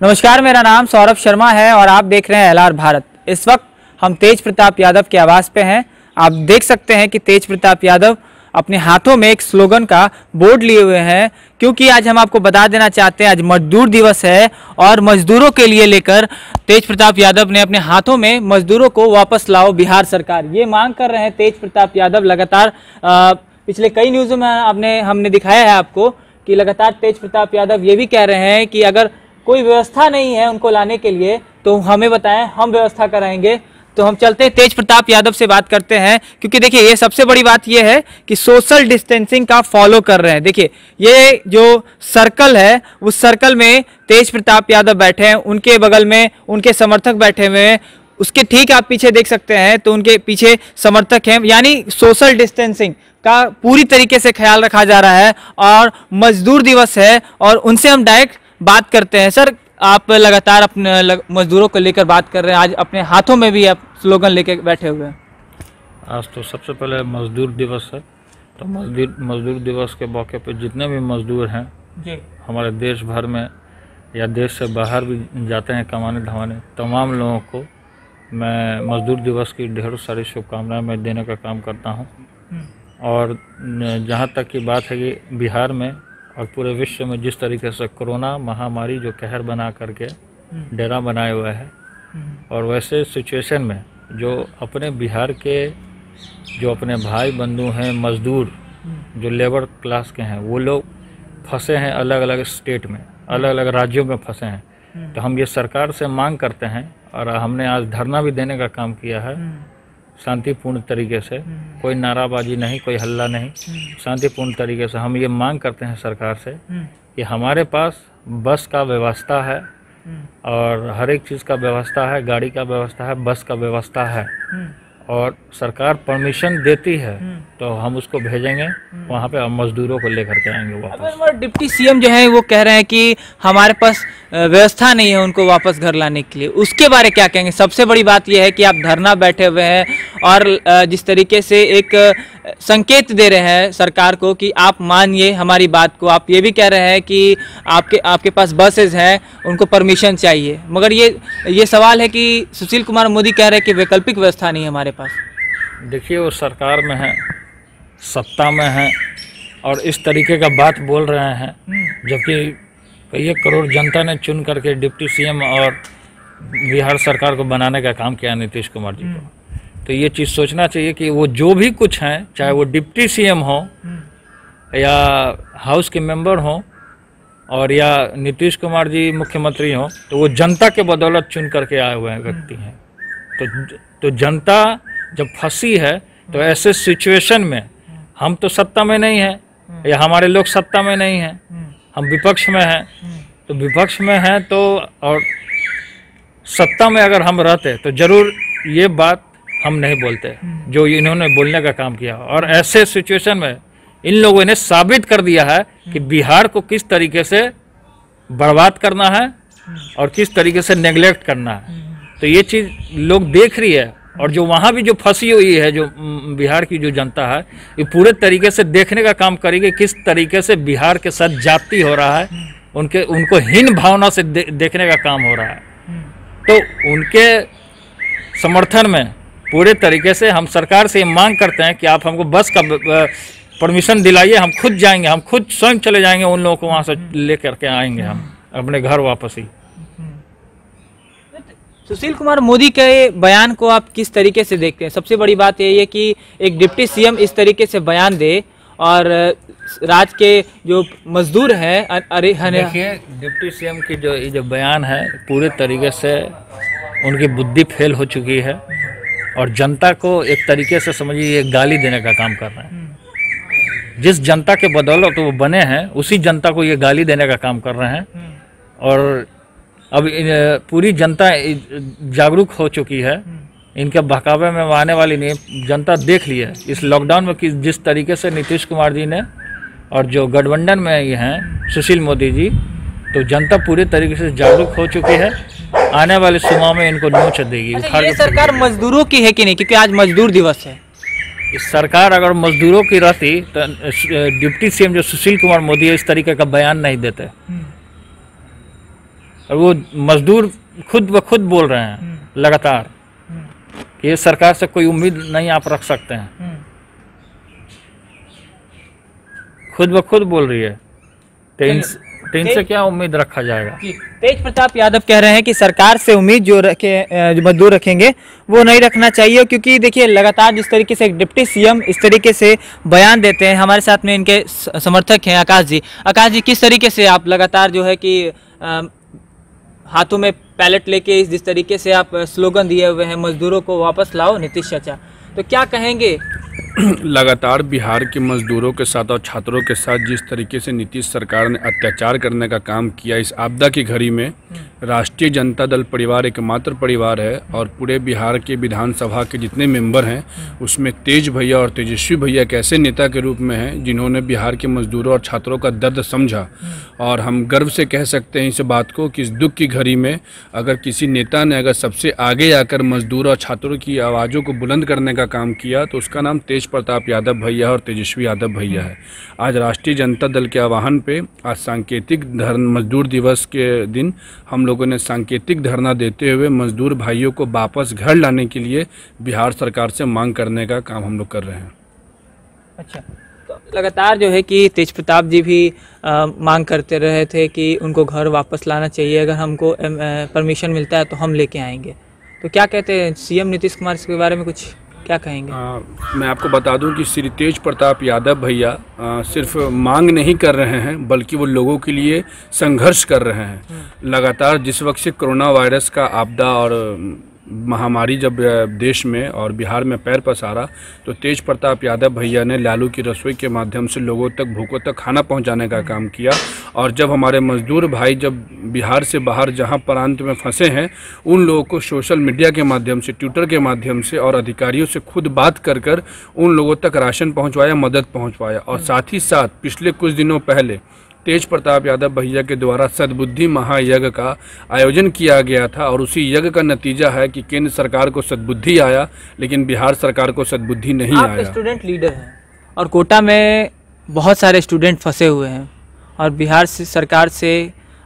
नमस्कार, मेरा नाम सौरभ शर्मा है और आप देख रहे हैं एलआर भारत। इस वक्त हम तेज प्रताप यादव के आवास पे हैं। आप देख सकते हैं कि तेज प्रताप यादव अपने हाथों में एक स्लोगन का बोर्ड लिए हुए हैं, क्योंकि आज हम आपको बता देना चाहते हैं आज मजदूर दिवस है और मजदूरों के लिए लेकर तेज प्रताप यादव ने अपने हाथों में मजदूरों को वापस लाओ बिहार सरकार, ये मांग कर रहे हैं तेज प्रताप यादव। लगातार पिछले कई न्यूज़ों में हमने दिखाया है आपको कि लगातार तेज प्रताप यादव ये भी कह रहे हैं कि अगर कोई व्यवस्था नहीं है उनको लाने के लिए तो हमें बताएं, हम व्यवस्था कराएंगे। तो हम चलते हैं तेज प्रताप यादव से बात करते हैं, क्योंकि देखिए ये सबसे बड़ी बात ये है कि सोशल डिस्टेंसिंग का फॉलो कर रहे हैं। देखिए ये जो सर्कल है उस सर्कल में तेज प्रताप यादव बैठे हैं, उनके बगल में उनके समर्थक बैठे हुए हैं, उसके ठीक आप पीछे देख सकते हैं तो उनके पीछे समर्थक हैं। यानी सोशल डिस्टेंसिंग का पूरी तरीके से ख्याल रखा जा रहा है और मजदूर दिवस है और उनसे हम डायरेक्ट बात करते हैं। सर, आप लगातार अपने मजदूरों को लेकर बात कर रहे हैं, आज अपने हाथों में भी आप स्लोगन लेकर बैठे हुए हैं। आज तो सबसे पहले मजदूर दिवस है, तो मजदूर दिवस के मौके पे जितने भी मजदूर हैं जी हमारे देश भर में या देश से बाहर भी जाते हैं कमाने धमाने, तमाम लोगों को मैं मजदूर दिवस की ढेरों सारी शुभकामनाएं मैं देने का काम करता हूं। और जहां तक की बात है कि बिहार में और पूरे विश्व में जिस तरीके से कोरोना महामारी जो कहर बना करके डेरा बनाए हुए है, और वैसे सिचुएशन में जो अपने बिहार के जो अपने भाई बंधु हैं मजदूर जो लेबर क्लास के हैं, वो लोग फंसे हैं अलग अलग स्टेट में, अलग अलग राज्यों में फंसे हैं। तो हम ये सरकार से मांग करते हैं और हमने आज धरना भी देने का काम किया है शांतिपूर्ण तरीके से, कोई नाराबाजी नहीं, कोई हल्ला नहीं, शांतिपूर्ण तरीके से हम ये मांग करते हैं सरकार से कि हमारे पास बस का व्यवस्था है और हर एक चीज़ का व्यवस्था है, गाड़ी का व्यवस्था है, बस का व्यवस्था है और सरकार परमिशन देती है तो हम उसको भेजेंगे वहाँ पे, हम मजदूरों को लेकर के आएंगे वापस। डिप्टी सीएम जो है वो कह रहे हैं कि हमारे पास व्यवस्था नहीं है उनको वापस घर लाने के लिए, उसके बारे क्या कहेंगे? सबसे बड़ी बात यह है कि आप धरना बैठे हुए हैं और जिस तरीके से एक संकेत दे रहे हैं सरकार को कि आप मानिए हमारी बात को, आप ये भी कह रहे हैं कि आपके पास बसेज हैं, उनको परमिशन चाहिए, मगर ये सवाल है कि सुशील कुमार मोदी कह रहे हैं कि वैकल्पिक व्यवस्था नहीं है हमारे पास। देखिए वो सरकार में है, सत्ता में है और इस तरीके का बात बोल रहे हैं, जबकि कई करोड़ जनता ने चुन करके डिप्टी सीएम और बिहार सरकार को बनाने का काम किया नीतीश कुमार जी को। तो ये चीज़ सोचना चाहिए कि वो जो भी कुछ हैं, चाहे वो डिप्टी सीएम हो या हाउस के मेंबर हो और या नीतीश कुमार जी मुख्यमंत्री हो, तो वो जनता के बदौलत चुन करके आए हुए व्यक्ति हैं। तो जनता जब फंसी है तो ऐसे सिचुएशन में हम तो सत्ता में नहीं हैं या हमारे लोग सत्ता में नहीं हैं, हम विपक्ष में हैं। तो विपक्ष में हैं तो और सत्ता में अगर हम रहते तो जरूर ये बात हम नहीं बोलते जो इन्होंने बोलने का काम किया। और ऐसे सिचुएशन में इन लोगों ने साबित कर दिया है कि बिहार को किस तरीके से बर्बाद करना है और किस तरीके से नेग्लेक्ट करना है। तो ये चीज़ लोग देख रही है और जो वहाँ भी जो फंसी हुई है, जो बिहार की जो जनता है, ये पूरे तरीके से देखने का काम करेगी किस तरीके से बिहार के साथ जाति हो रहा है, उनको हीन भावना से देखने का काम हो रहा है। तो उनके समर्थन में पूरे तरीके से हम सरकार से ये मांग करते हैं कि आप हमको बस का परमिशन दिलाइए, हम खुद जाएंगे, हम खुद स्वयं चले जाएंगे, उन लोगों को वहाँ से ले करके आएंगे हम अपने घर वापस ही। सुशील कुमार मोदी के बयान को आप किस तरीके से देखते हैं? सबसे बड़ी बात यही है कि एक डिप्टी सीएम इस तरीके से बयान दे और राज्य के जो मजदूर हैं, अरे देखिए डिप्टी सीएम की जो बयान है पूरे तरीके से उनकी बुद्धि फेल हो चुकी है और जनता को एक तरीके से समझिए ये गाली देने का काम कर रहे हैं। जिस जनता के बदौलत तो वो बने हैं उसी जनता को ये गाली देने का काम कर रहे हैं। और अब पूरी जनता जागरूक हो चुकी है, इनके बहकावे में आने वाली नहीं, जनता देख ली है इस लॉकडाउन में कि जिस तरीके से नीतीश कुमार जी ने और जो गठबंधन में ये हैं सुशील मोदी जी, तो जनता पूरी तरीके से जागरूक हो चुकी है। आने वाले समय में इनको नोच देगी। ये सरकार मजदूरों की है कि नहीं? क्योंकि आज मजदूर दिवस है। इस सरकार अगर मजदूरों की रहती तो डिप्टी सीएम जो सुशील कुमार मोदी है इस तरीके का बयान नहीं देते। और वो मजदूर खुद ब खुद बोल रहे हैं लगातार कि ये सरकार से कोई उम्मीद नहीं आप रख सकते हैं। खुद ब खुद बोल रही है, तो इनसे क्या उम्मीद रखा जाएगा। तेज प्रताप यादव कह रहे हैं कि सरकार से उम्मीद जो मजदूर रखेंगे वो नहीं रखना चाहिए, क्योंकि देखिए लगातार जिस तरीके से एक डिप्टी सीएम इस तरीके से बयान देते हैं। हमारे साथ में इनके समर्थक हैं आकाश जी। आकाश जी, किस तरीके से आप लगातार जो है कि हाथों में पैलेट लेके जिस तरीके से आप स्लोगन दिए हुए हैं, मजदूरों को वापस लाओ नीतीश चाचा, तो क्या कहेंगे? लगातार बिहार के मजदूरों के साथ और छात्रों के साथ जिस तरीके से नीतीश सरकार ने अत्याचार करने का काम किया, इस आपदा की घड़ी में राष्ट्रीय जनता दल परिवार एकमात्र परिवार है और पूरे बिहार के विधानसभा के जितने मेंबर हैं उसमें तेज भैया और तेजस्वी भैया एक ऐसे नेता के रूप में हैं जिन्होंने बिहार के मजदूरों और छात्रों का दर्द समझा। और हम गर्व से कह सकते हैं इस बात को कि इस दुख की घड़ी में अगर किसी नेता ने अगर सबसे आगे आकर मजदूर और छात्रों की आवाज़ों को बुलंद करने का काम किया तो उसका नाम तेज प्रताप यादव भैया और तेजस्वी यादव भैया है। आज राष्ट्रीय जनता दल के आह्वान पे आज सांकेतिक मजदूर दिवस के दिन हम लोगों ने सांकेतिक धरना देते हुए मजदूर भाइयों को वापस घर लाने के लिए बिहार सरकार से मांग करने का काम हम लोग कर रहे हैं। अच्छा, तो लगातार जो है कि तेज प्रताप जी भी मांग करते रहे थे कि उनको घर वापस लाना चाहिए, अगर हमको परमिशन मिलता है तो हम लेके आएंगे। तो क्या कहते हैं सीएम नीतीश कुमार इसके बारे में, कुछ क्या कहेंगे? मैं आपको बता दूं कि श्री तेज प्रताप यादव भैया सिर्फ मांग नहीं कर रहे हैं बल्कि वो लोगों के लिए संघर्ष कर रहे हैं। लगातार जिस वक्त से कोरोना वायरस का आपदा और महामारी जब देश में और बिहार में पैर पसारा तो तेज प्रताप यादव भैया ने लालू की रसोई के माध्यम से लोगों तक, भूखों तक खाना पहुंचाने का काम किया। और जब हमारे मजदूर भाई जब बिहार से बाहर जहां प्रांत में फंसे हैं उन लोगों को सोशल मीडिया के माध्यम से, ट्विटर के माध्यम से और अधिकारियों से खुद बात कर कर उन लोगों तक राशन पहुँचवाया, मदद पहुँचवाया। और साथ ही साथ पिछले कुछ दिनों पहले तेज प्रताप यादव भैया के द्वारा सद्बुद्धि महायज्ञ का आयोजन किया गया था और उसी यज्ञ का नतीजा है कि केंद्र सरकार को सद्बुद्धि आया लेकिन बिहार सरकार को सद्बुद्धि नहीं आया। आप स्टूडेंट लीडर हैं और कोटा में बहुत सारे स्टूडेंट फंसे हुए हैं और बिहार से सरकार से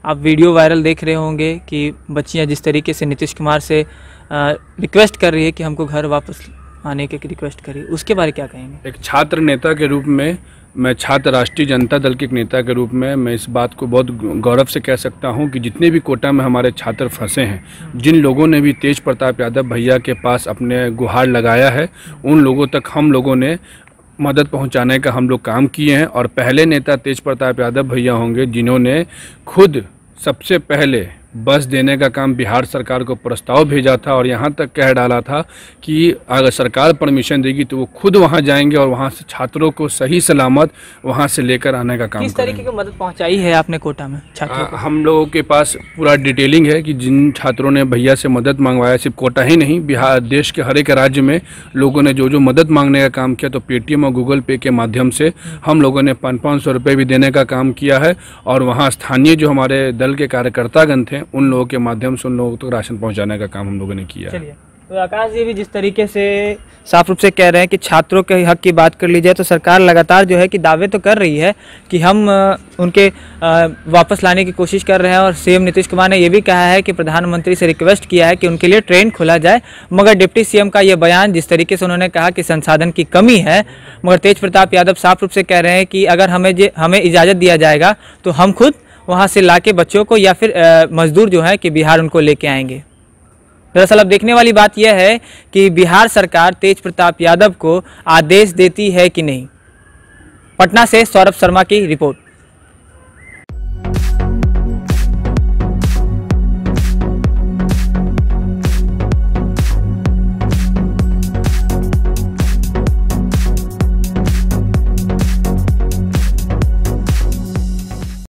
आप वीडियो वायरल देख रहे होंगे कि बच्चियां जिस तरीके से नीतीश कुमार से रिक्वेस्ट कर रही है कि हमको घर वापस आने की रिक्वेस्ट करी, उसके बारे में क्या कहेंगे? एक छात्र नेता के रूप में, मैं छात्र राष्ट्रीय जनता दल के एक नेता के रूप में मैं इस बात को बहुत गौरव से कह सकता हूं कि जितने भी कोटा में हमारे छात्र फंसे हैं, जिन लोगों ने भी तेज प्रताप यादव भैया के पास अपने गुहार लगाया है उन लोगों तक हम लोगों ने मदद पहुंचाने का हम लोग काम किए हैं। और पहले नेता तेज प्रताप यादव भैया होंगे जिन्होंने खुद सबसे पहले बस देने का काम बिहार सरकार को प्रस्ताव भेजा था और यहाँ तक कह डाला था कि अगर सरकार परमिशन देगी तो वो खुद वहाँ जाएंगे और वहाँ से छात्रों को सही सलामत वहाँ से लेकर आने का काम किस तरीके की मदद पहुँचाई है आपने कोटा में छात्रों को? हम लोगों के पास पूरा डिटेलिंग है कि जिन छात्रों ने भैया से मदद मंगवाया, सिर्फ कोटा ही नहीं बिहार देश के हर एक राज्य में लोगों ने जो जो मदद मांगने का काम किया, तो पेटीएम और गूगल पे के माध्यम से हम लोगों ने 500 रुपये भी देने का काम किया है। और वहाँ स्थानीय जो हमारे दल के कार्यकर्तागण थे उन लोगों के माध्यम से उन लोगों तक राशन पहुंचाने का काम हम लोगों ने किया। चलिए, तो आकाश जी भी जिस तरीके से साफ रूप से कह रहे हैं कि छात्रों के हक की बात कर ली जाए तो सरकार लगातार जो है कि दावे तो कर रही है कि हम उनके वापस लाने की कोशिश कर रहे हैं। और सीएम नीतीश कुमार ने यह भी कहा है कि प्रधानमंत्री से रिक्वेस्ट किया है कि उनके लिए ट्रेन खोला जाए। मगर डिप्टी सीएम का ये बयान, जिस तरीके से उन्होंने कहा कि संसाधन की कमी है, मगर तेज प्रताप यादव साफ रूप से कह रहे हैं कि अगर हमें इजाज़त दिया जाएगा तो हम खुद वहाँ से लाके बच्चों को या फिर मजदूर जो है कि बिहार उनको लेके आएंगे। दरअसल अब देखने वाली बात यह है कि बिहार सरकार तेज प्रताप यादव को आदेश देती है कि नहीं। पटना से सौरभ शर्मा की रिपोर्ट।